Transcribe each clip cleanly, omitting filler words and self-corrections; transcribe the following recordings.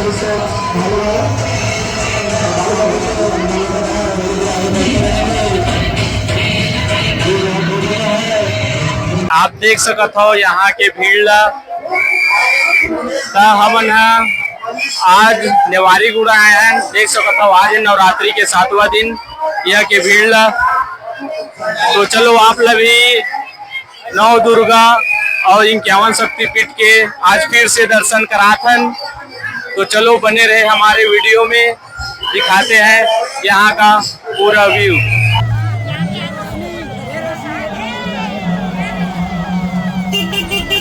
आप देख सकत हो यहाँ के भीड़ ला हमन आज नेवारी गुड़ा आए हैं। देख सकत हो आज नवरात्रि के 7वां दिन यह के भीड़ ला। तो चलो आप ला भी नौ दुर्गा और 51 शक्तिपीठ के आज फिर से दर्शन कराथन। तो चलो बने रहे हमारे वीडियो में, दिखाते हैं यहाँ का पूरा व्यू। Thank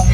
you.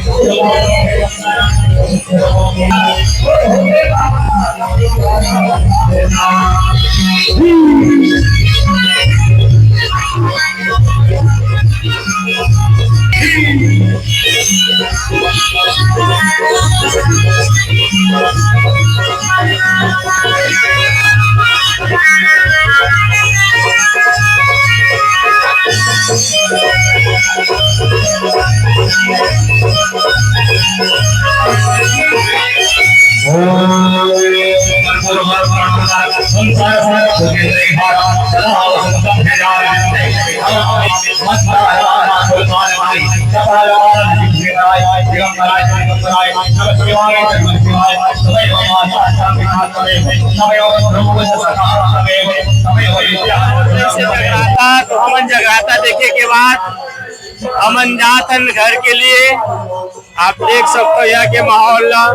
तो हमन जगराता देखे के बाद हमन जाथन घर के लिए। आप देख सकते हो यहाँ के माहौल ला।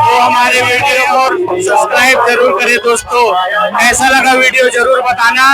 तो हमारे वीडियो को सब्सक्राइब जरूर करें दोस्तों। कैसा लगा वीडियो जरूर बताना।